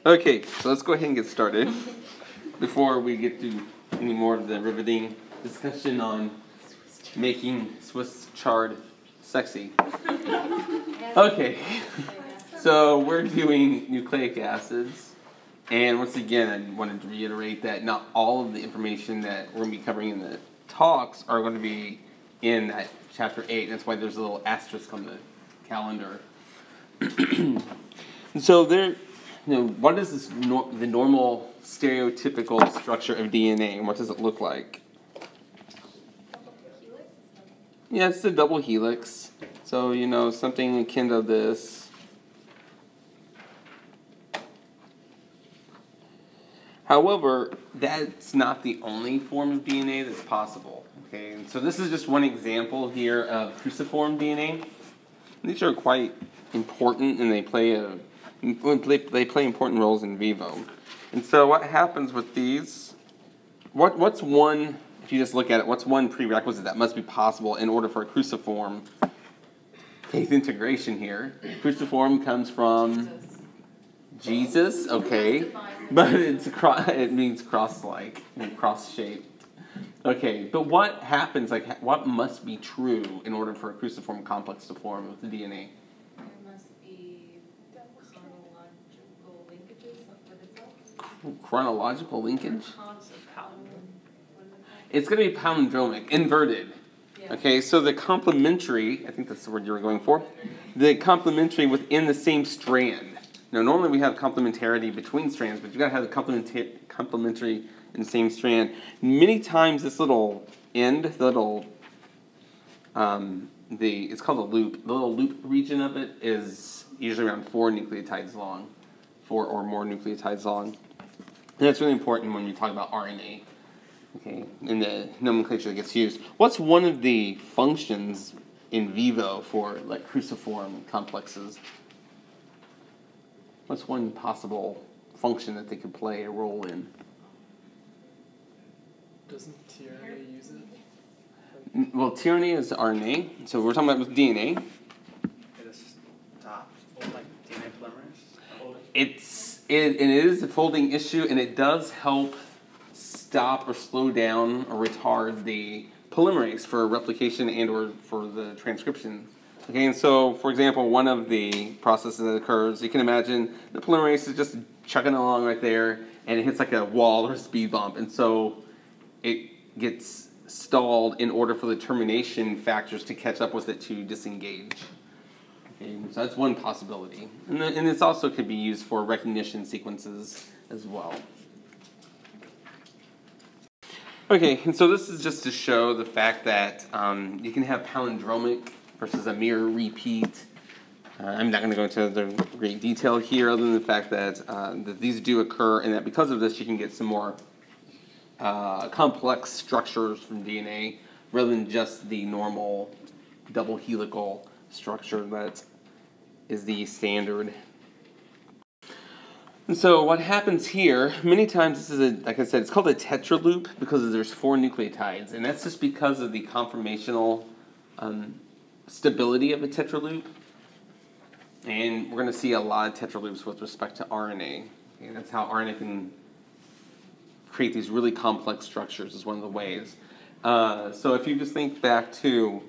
Okay, so let's go ahead and get started before we get to any more of the riveting discussion on making Swiss chard sexy. Okay, so we're doing nucleic acids, and once again I wanted to reiterate that not all of the information that we're going to be covering in the talks are going to be in that chapter 8. That's why there's a little asterisk on the calendar. And so there, what is this the normal stereotypical structure of DNA, and what does it look like? Yeah, it's a double helix. So, something akin to this. However, that's not the only form of DNA that's possible. Okay, and so this is just one example here of cruciform DNA. These are quite important, and they play important roles in vivo. And so what happens with these? What's one? If you just look at it, what's one prerequisite that must be possible in order for a cruciform faith integration here? Cruciform comes from Jesus, okay, but it means cross-like, cross-shaped. Okay, but what happens, what must be true in order for a cruciform complex to form with the DNA? There must be chronological linkages. What is that? Chronological linkage? It's going to be palindromic, inverted. Yeah. Okay, so the complementary, I think that's the word you were going for, the complementary within the same strand. Now, normally we have complementarity between strands, but you've got to have the complementary in the same strand. Many times this little end, it's called a loop. The little loop region of it is usually around 4 nucleotides long, 4 or more nucleotides long. And that's really important when you talk about RNA, okay, in the nomenclature that gets used. What's one of the functions in vivo for cruciform complexes? What's one possible function that they could play a role in? Doesn't tRNA use it? Well, tRNA is RNA, so we're talking about with DNA. It stops, like DNA polymerase? It is a folding issue, and it does help stop or slow down or retard the polymerase for replication and or for the transcription. Okay, and so, for example, one of the processes that occurs, you can imagine the polymerase is just chugging along right there, and it hits like a wall or a speed bump, and so it gets stalled in order for the termination factors to catch up with it to disengage. Okay, so that's one possibility. And this also could be used for recognition sequences as well. Okay, and so this is just to show the fact that you can have palindromic versus a mirror repeat. I'm not going to go into the great detail here other than the fact that these do occur, and that because of this you can get some more complex structures from DNA rather than just the normal double helical structure that is the standard. And so what happens here, many times this is like I said, it's called a tetraloop because there's 4 nucleotides, and that's just because of the conformational stability of a tetraloop. And we're going to see a lot of tetraloops with respect to RNA. Okay, that's how RNA can create these really complex structures is one of the ways. So if you just think back to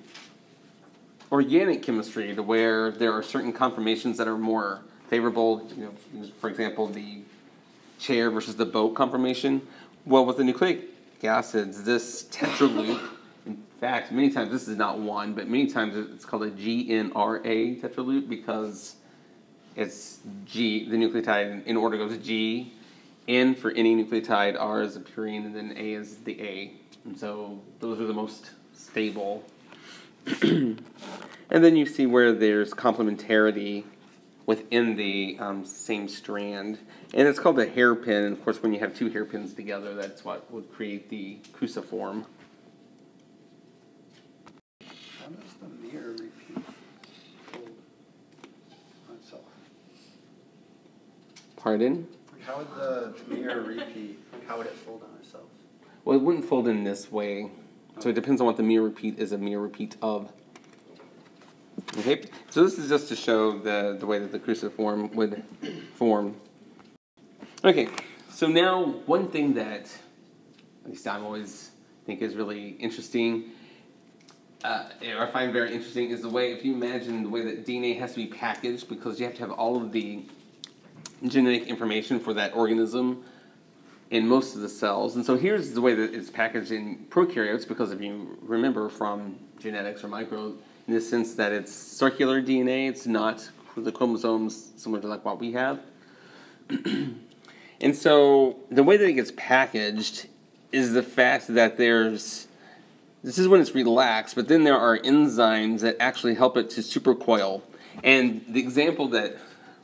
organic chemistry, to where there are certain conformations that are more favorable, for example, the chair versus the boat conformation. Well, with the nucleic acids, this tetraloop, in fact, many times this is not one, but many times it's called a GNRA tetraloop because it's G, the nucleotide in order goes G, N for any nucleotide, R is a purine, and then A is the A. And so those are the most stable. And then you see where there's complementarity within the same strand. And it's called a hairpin. And of course, when you have 2 hairpins together, that's what would create the cruciform. How does the mirror repeat fold on itself? Pardon? How would the mirror repeat? How would it fold on itself? Well, it wouldn't fold in this way. So it depends on what the mirror repeat is a mirror repeat of. Okay, so this is just to show the way that the cruciform would form. Okay, so now one thing that at least I always think is really interesting, I find very interesting, is the way, if you imagine the way that DNA has to be packaged, because you have to have all of the genetic information for that organism in most of the cells. And so here's the way that it's packaged in prokaryotes, because if you remember from genetics or micro, in the sense that it's circular DNA, it's not the chromosomes similar to like what we have. And so the way that it gets packaged is the fact that this is when it's relaxed, but then there are enzymes that actually help it to supercoil. And the example that,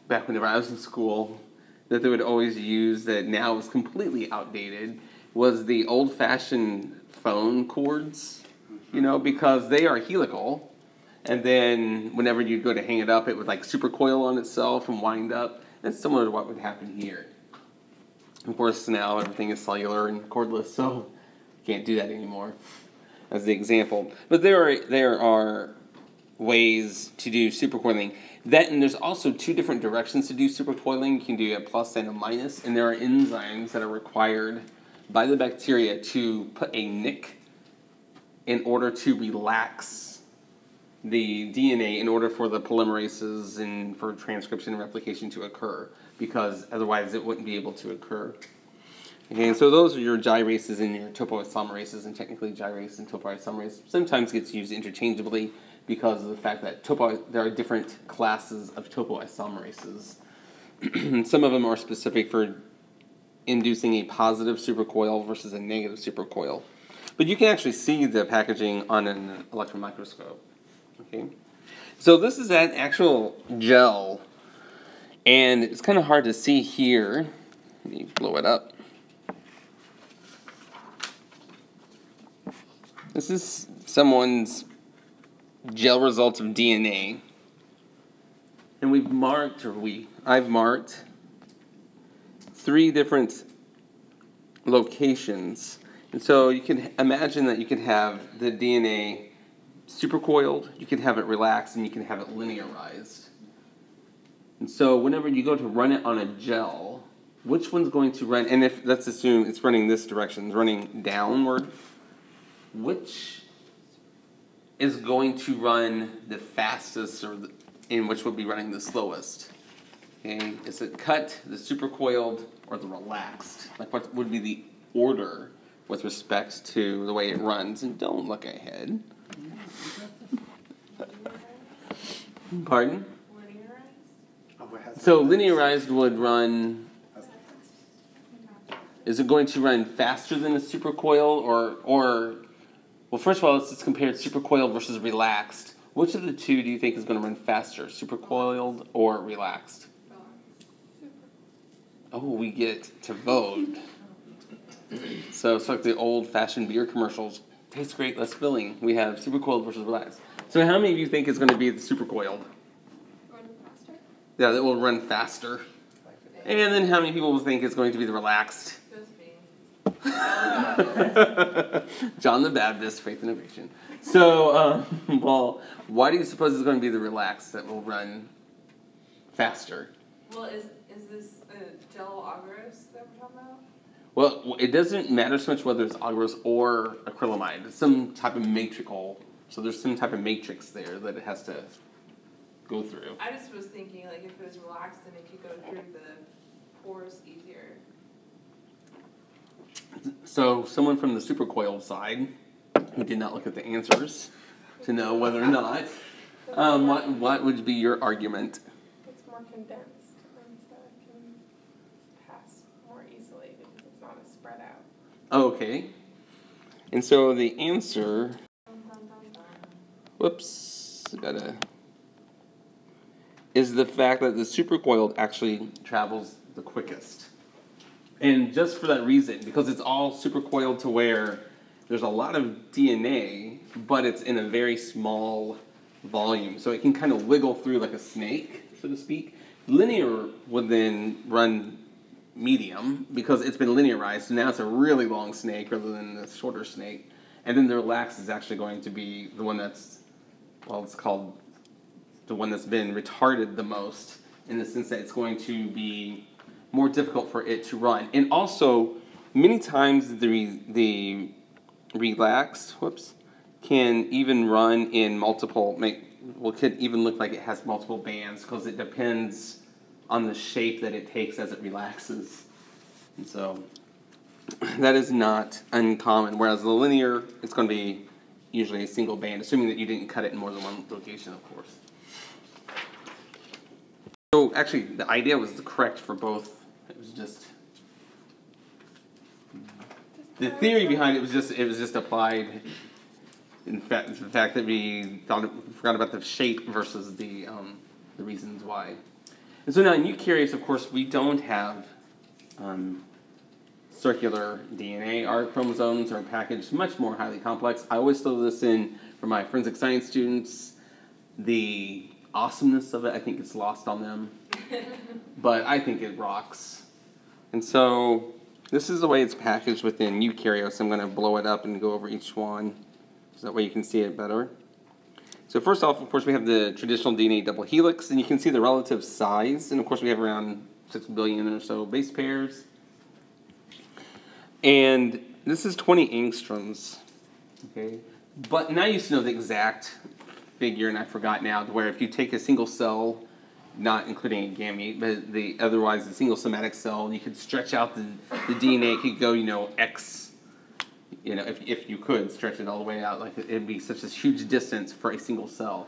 back whenever I was in school, that they would always use that now is completely outdated, was the old-fashioned phone cords, because they are helical. And then whenever you go to hang it up, it would like supercoil on itself and wind up. That's similar to what would happen here. Of course, now everything is cellular and cordless, so you can't do that anymore, as the example. But there are ways to do supercoiling. And there's also two different directions to do supercoiling. You can do a plus and a minus, and there are enzymes that are required by the bacteria to put a nick in order to relax the DNA in order for the polymerases and for transcription and replication to occur, because otherwise it wouldn't be able to occur. Okay, so those are your gyrases and your topoisomerases, and technically gyrase and topoisomerase sometimes gets used interchangeably because of the fact that there are different classes of topoisomerases. Some of them are specific for inducing a positive supercoil versus a negative supercoil. But you can actually see the packaging on an electron microscope. Okay, so this is an actual gel, and it's kind of hard to see here. Let me blow it up. This is someone's gel results of DNA, and I've marked 3 different locations. And so you can imagine that you could have the DNA supercoiled, you could have it relaxed, and you can have it linearized. And so whenever you go to run it on a gel, which one's going to run, and if let's assume it's running this direction, it's running downward, which is going to run the fastest, and which would be running the slowest? Okay, is it cut, the supercoiled, or the relaxed? Like what would be the order with respect to the way it runs? And don't look ahead. Pardon? Linearized? So linearized would run, is it going to run faster than a supercoil, or well, first of all, let's just compare supercoiled versus relaxed. Which of the two do you think is going to run faster, supercoiled or relaxed? Oh, we get to vote. So it's like the old-fashioned beer commercials. Tastes great, less filling. We have supercoiled versus relaxed. So how many of you think is going to be the supercoiled? Run faster? Yeah, that will run faster. And then how many people will think it's going to be the relaxed? Just me. John the Baptist, Faith Innovation. So, well, why do you suppose it's going to be the relaxed that will run faster? Well, is this a gel agarose that we're talking about? Well, it doesn't matter so much whether it's agarose or acrylamide. It's some type of matrical. So there's some type of matrix there that it has to go through. I just was thinking, like, if it was relaxed, then it could go through the pores easier. So someone from the supercoiled side, who did not look at the answers to know whether or not, what would be your argument? It's more condensed, and so it can pass more easily because it's not as spread out. Okay. And so the answer, is the fact that the supercoiled actually travels the quickest. And just for that reason, because it's all supercoiled to where there's a lot of DNA, but it's in a very small volume. So it can kind of wiggle through like a snake, so to speak. Linear would then run medium because it's been linearized. So now it's a really long snake rather than a shorter snake. And then the relaxed is actually going to be the one that's, well, it's called the one that's been retarded the most, in the sense that it's going to be more difficult for it to run. And also, many times the relaxed, can even run in multiple, could even look like it has multiple bands because it depends on the shape that it takes as it relaxes. And so that is not uncommon, whereas the linear, it's going to be usually a single band, assuming that you didn't cut it in more than one location, of course. So actually, the idea was correct for both. It was just the theory behind it was just applied. In fact, the fact that we forgot about the shape versus the reasons why. And so now in eukaryotes, of course, we don't have circular DNA. Our chromosomes are packaged much more highly complex. I always throw this in for my forensic science students. The awesomeness of it, I think it's lost on them. But I think it rocks. And so this is the way it's packaged within eukaryotes. I'm going to blow it up and go over each one so that way you can see it better. So first off, of course, we have the traditional DNA double helix, and you can see the relative size. And of course, we have around 6 billion or so base pairs. And this is 20 angstroms. Okay, but now you used to know the exact figure, and I forgot now, where if you take a single cell, not including a gamete, but otherwise a single somatic cell, you could stretch out the DNA. It could go, X. If you could stretch it all the way out, like it'd be such a huge distance for a single cell.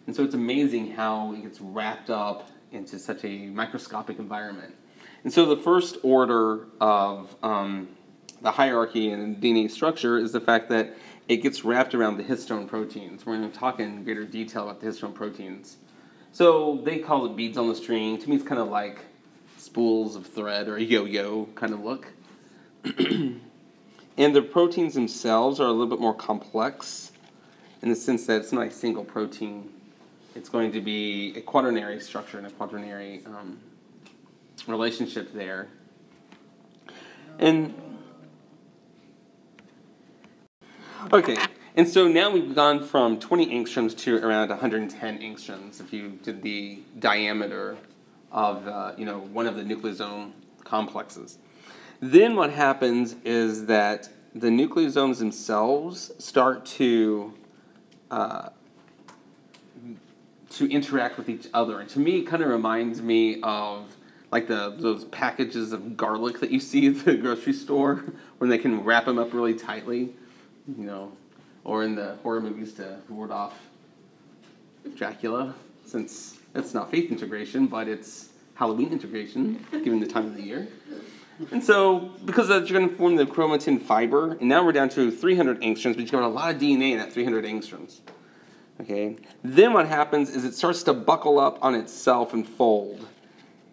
And so it's amazing how it gets wrapped up into such a microscopic environment. And so the first order of the hierarchy in DNA structure is the fact that it gets wrapped around the histone proteins. We're going to talk in greater detail about the histone proteins. So they call it beads on the string. To me, it's kind of like spools of thread or a yo-yo kind of look. And the proteins themselves are a little bit more complex in the sense that it's not a single protein. It's going to be a quaternary structure and a quaternary relationship there. And okay, and so now we've gone from 20 angstroms to around 110 angstroms if you did the diameter of one of the nucleosome complexes. Then what happens is that the nucleosomes themselves start to interact with each other. And to me, it kind of reminds me of like those packages of garlic that you see at the grocery store when they can wrap them up really tightly, or in the horror movies to ward off Dracula, since it's not faith integration, but it's Halloween integration, given the time of the year. And so, because that's going to form the chromatin fiber, and now we're down to 300 angstroms, but you've got a lot of DNA in that 300 angstroms. Okay. Then what happens is it starts to buckle up on itself and fold.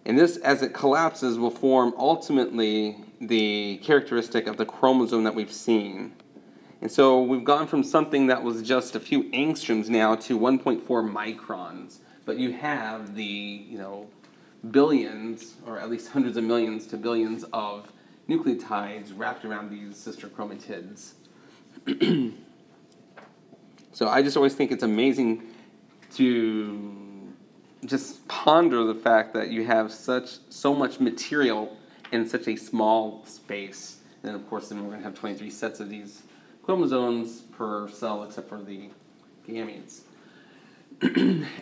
And this, as it collapses, will form ultimately the characteristic of the chromosome that we've seen. And so we've gone from something that was just a few angstroms now to 1.4 microns. But you have the, billions, or at least hundreds of millions to billions of nucleotides wrapped around these sister chromatids. So I just always think it's amazing to just ponder the fact that you have so much material in such a small space. And then, of course, we're going to have 23 sets of these chromosomes per cell, except for the gametes.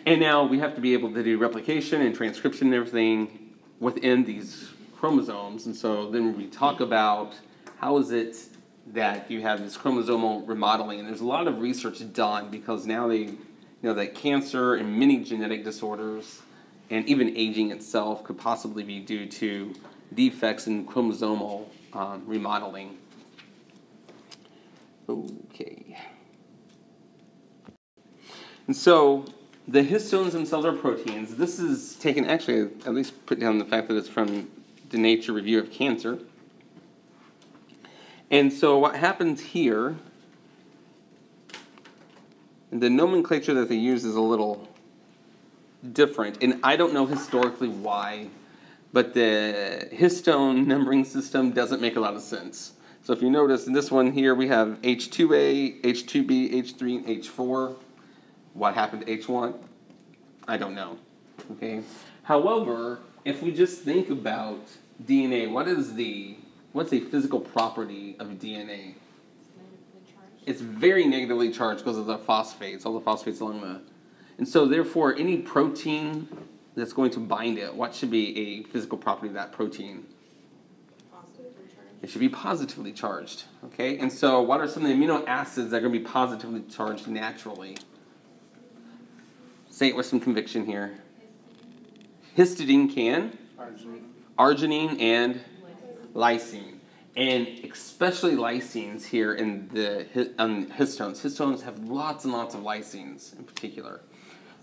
And now we have to be able to do replication and transcription and everything within these chromosomes. And so then we talk about how is it that you have this chromosomal remodeling. And there's a lot of research done because now that cancer and many genetic disorders and even aging itself could possibly be due to defects in chromosomal remodeling. Okay. And so the histones themselves are proteins. This is taken, actually, at least put down the fact that it's from the Nature Review of Cancer. And so what happens here, the nomenclature that they use is a little different. And I don't know historically why, but the histone numbering system doesn't make a lot of sense. So if you notice in this one here, we have H2A, H2B, H3, and H4. What happened to H1? I don't know. Okay. However, if we just think about DNA, what's a physical property of DNA? It's very negatively charged because of the phosphates, all the phosphates along the... And so therefore, any protein that's going to bind it, what should be a physical property of that protein? Positively charged. It should be positively charged, okay? And so what are some of the amino acids that are going to be positively charged naturally? Say it with some conviction here. Histidine can. Arginine and lysine. And especially lysines here in the histones. Histones have lots and lots of lysines in particular.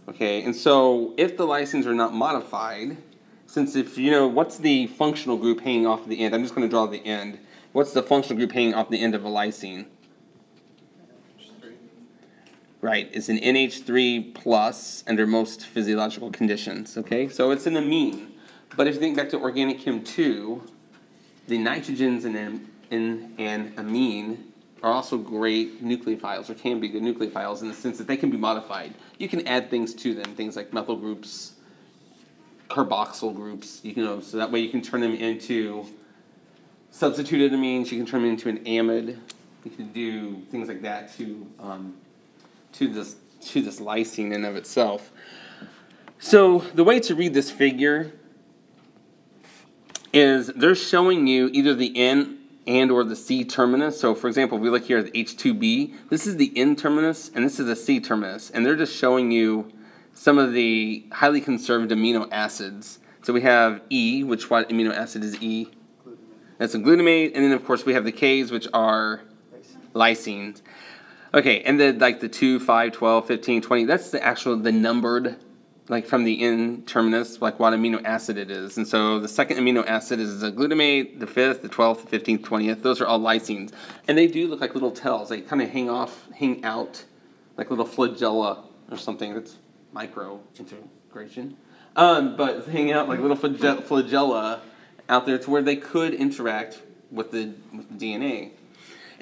Okay, and so if the lysines are not modified, since if you know, what's the functional group hanging off the end? I'm just going to draw the end. What's the functional group hanging off the end of a lysine? Right, it's an NH3 plus under most physiological conditions. Okay, so it's an amine. But if you think back to organic chem 2, the nitrogens in an amine are also great nucleophiles, or can be good nucleophiles in the sense that they can be modified. You can add things to them, things like methyl groups, carboxyl groups, so that way you can turn them into substituted amines, you can turn them into an amide, you can do things like that to this lysine in and of itself. So the way to read this figure is they're showing you either the N and or the C terminus. So for example, if we look here at the H2B, this is the N terminus and this is the C terminus. And they're just showing you some of the highly conserved amino acids. So we have E, which what amino acid is E? Glutamate. That's a glutamate. And then of course we have the Ks, which are lysines. Okay, and then like the 2, 5, 12, 15, 20, that's the numbered, like from the N terminus, like what amino acid it is. And so the second amino acid is the glutamate, the 5th, the 12th, the 15th, 20th. Those are all lysines. And they do look like little tails. They kind of hang out like little flagella or something. That's micro integration. But hang out like little flagella out there to where they could interact with the DNA.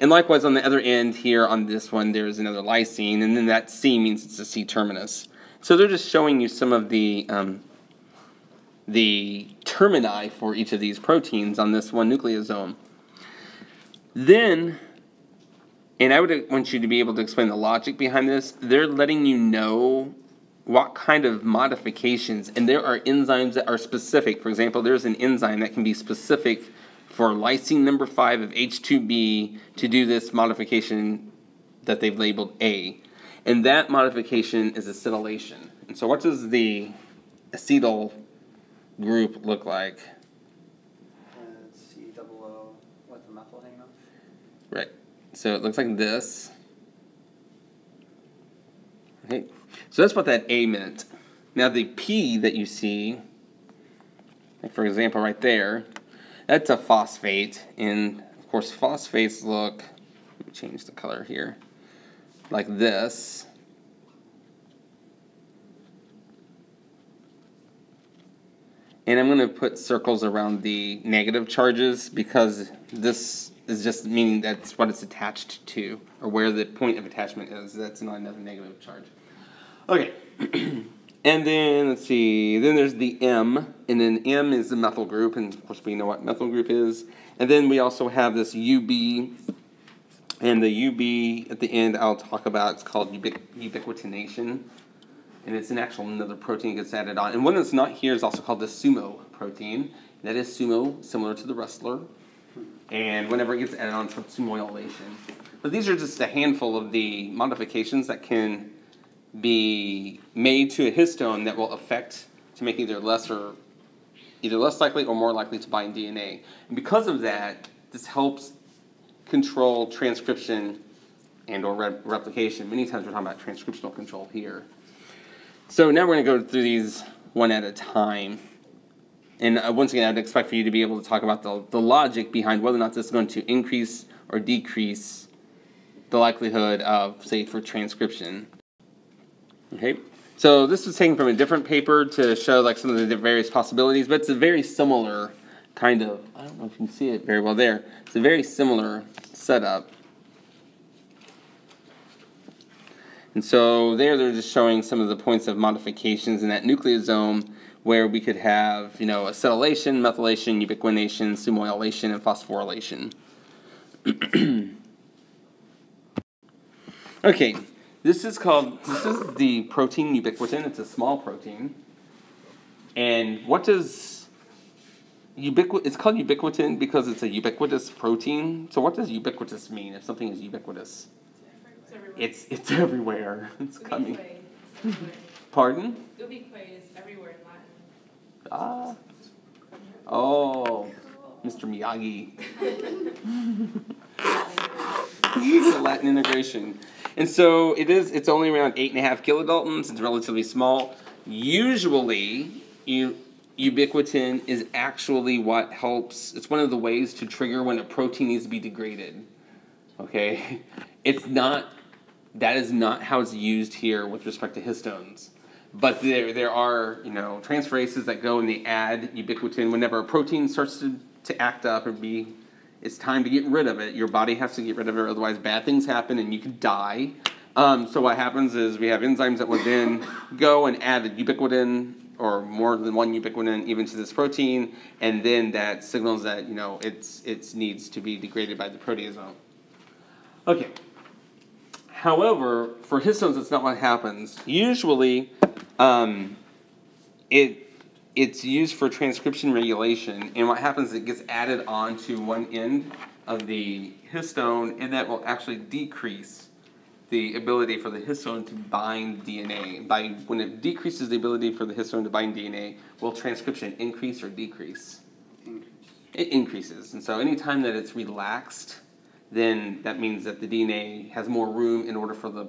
And likewise on the other end here on this one, there's another lysine, and then that C means it's a C terminus. So they're just showing you some of the termini for each of these proteins on this one nucleosome. Then, and I would want you to be able to explain the logic behind this, they're letting you know what kind of modifications, and there are enzymes that are specific. For example, there's an enzyme that can be specific for lysine number 5 of H2B to do this modification that they've labeled A. And that modification is acetylation. And so what does the acetyl group look like? C-double-O, what, the methyl hang on? Right. So it looks like this. Okay. So that's what that A meant. Now the P that you see, like for example right there, that's a phosphate. And of course phosphates look, let me change the color here, like this. And I'm going to put circles around the negative charges because this is just meaning that's what it's attached to, or where the point of attachment is. That's not another negative charge. Okay. And then, let's see, then there's the M, and then M is the methyl group, and of course we know what methyl group is. And then we also have this UB, and the UB at the end I'll talk about, it's called ubiquitination. And it's another protein that gets added on. And one that's not here is also called the sumo protein. That is sumo, similar to the wrestler. And whenever it gets added on, it's called sumoylation. But these are just a handful of the modifications that can be made to a histone that will affect to make either less likely or more likely to bind DNA. And because of that, this helps control transcription and or replication. Many times we're talking about transcriptional control here. So now we're going to go through these one at a time. And once again, I'd expect for you to be able to talk about the logic behind whether or not this is going to increase or decrease the likelihood of, say, for transcription. Okay, so this was taken from a different paper to show like some of the various possibilities, but it's a very similar kind of, I don't know if you can see it very well there, it's a very similar setup. And so they're just showing some of the points of modifications in that nucleosome where we could have, acetylation, methylation, ubiquination, sumoylation, and phosphorylation. Okay, this is the protein ubiquitin. It's a small protein. And what does it's called ubiquitin because it's a ubiquitous protein. So what does ubiquitous mean if something is ubiquitous? It's everywhere. It's everywhere. It's coming. Ubique is everywhere. Pardon? Ubique is everywhere in Latin. Ah. Oh, Mr. Miyagi. The Latin integration. And so it's only around 8.5 kilodaltons. It's relatively small. Usually, ubiquitin is actually what helps. It's one of the ways to trigger when a protein needs to be degraded. Okay? That is not how it's used here with respect to histones. But there are, transferases that go and they add ubiquitin whenever a protein starts to act up or it's time to get rid of it. Your body has to get rid of it, otherwise bad things happen and you could die. So what happens is we have enzymes that would then go and add a ubiquitin or more than one ubiquitin even to this protein, and then that signals that it needs to be degraded by the proteasome. Okay. However, for histones, that's not what happens. Usually, it's used for transcription regulation, and what happens is it gets added onto one end of the histone, and that will actually decrease the ability for the histone to bind DNA. When it decreases the ability for the histone to bind DNA, will transcription increase or decrease? It increases. And so anytime that it's relaxed, then that means that the DNA has more room in order for the,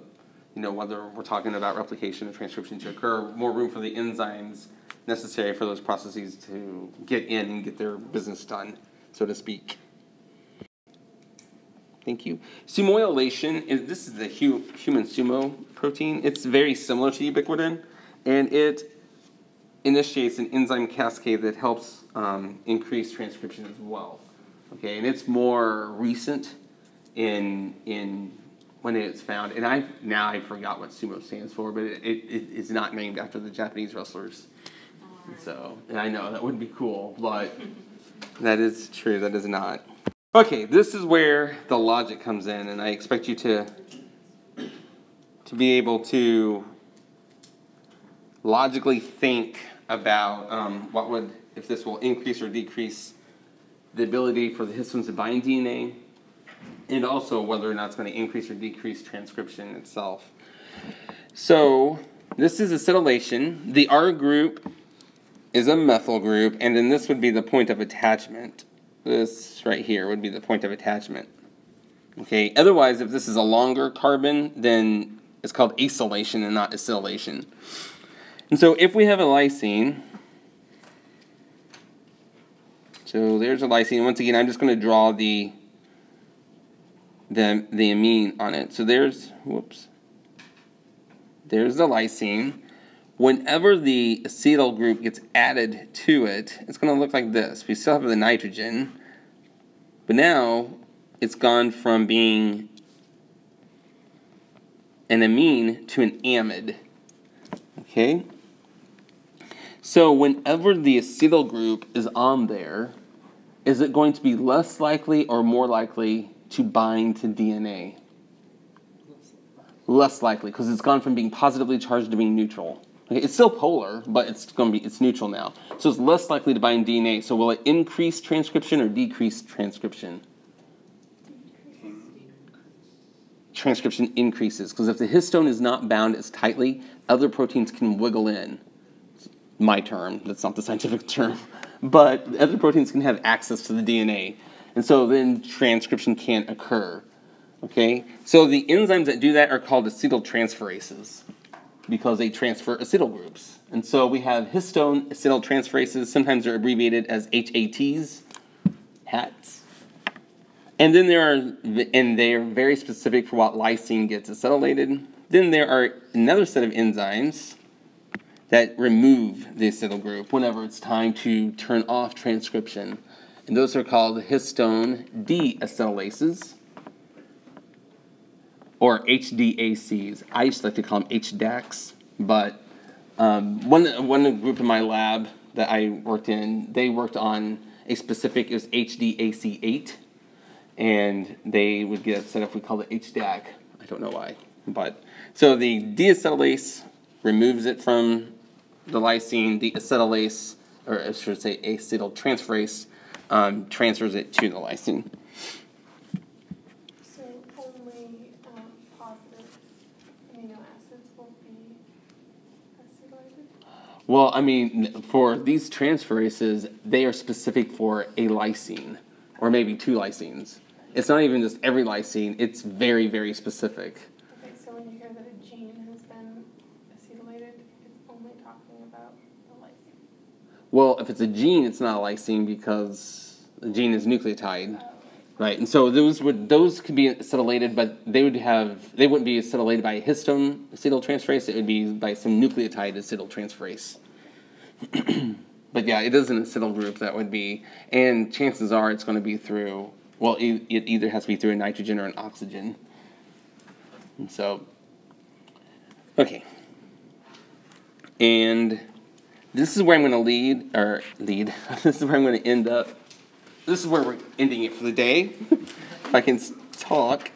whether we're talking about replication or transcription to occur, more room for the enzymes necessary for those processes to get in and get their business done, so to speak. Thank you. Sumoylation, this is the human sumo protein. It's very similar to ubiquitin, and it initiates an enzyme cascade that helps increase transcription as well. Okay, and it's more recent in when it's found, and I forgot what sumo stands for, but it is not named after the Japanese wrestlers. So, and I know that would be cool, but that is true. That is not. Okay, this is where the logic comes in, and I expect you to be able to logically think about if this will increase or decrease the ability for the histones to bind DNA, and also whether or not it's going to increase or decrease transcription itself. So this is acetylation. The R group is a methyl group, and then this would be the point of attachment. This right here would be the point of attachment. Okay. Otherwise, if this is a longer carbon, then it's called acylation and not acetylation. And so if we have a lysine, so there's a lysine. Once again, I'm just going to draw the amine on it. So there's the lysine. Whenever the acetyl group gets added to it, it's going to look like this. We still have the nitrogen, but now it's gone from being an amine to an amide. Okay? So whenever the acetyl group is on there, is it going to be less likely or more likely to bind to DNA? Less likely, because it's gone from being positively charged to being neutral. Okay, it's still polar, but it's neutral now. So it's less likely to bind DNA. So will it increase transcription or decrease transcription? Transcription increases, because if the histone is not bound as tightly, other proteins can wiggle in. My term, that's not the scientific term. But other proteins can have access to the DNA. And so then transcription can't occur. Okay? So the enzymes that do that are called acetyltransferases, because they transfer acetyl groups. And so we have histone acetyltransferases. Sometimes they're abbreviated as HATs, hats. And then they are very specific for what lysine gets acetylated. Then there are another set of enzymes that remove the acetyl group whenever it's time to turn off transcription. And those are called histone deacetylases, or HDACs. I used to like to call them HDACs, but One group in my lab that I worked in, they worked on a specific, it was HDAC8, and they would get upset if we called it HDAC. I don't know why. But so the deacetylase removes it from the lysine, the acetylase, or I should say acetyltransferase, transfers it to the lysine. So only positive amino acids will be acylated? Well, I mean, for these transferases, they are specific for a lysine, or maybe 2 lysines. It's not even just every lysine, it's very, very specific. Okay, so when you hear that a gene has been acetylated, it's only talking about the lysine. Well, if it's a gene, it's not a lysine because the gene is nucleotide, right? And so those could be acetylated, but they wouldn't be acetylated by a histone acetyltransferase. It would be by some nucleotide acetyltransferase. But yeah, it is an acetyl group that would be, and chances are it's going to be through. Well, it either has to be through a nitrogen or an oxygen. And so, okay. And this is where I'm going to lead. This is where I'm going to end up. This is where we're ending it for the day. If I can talk.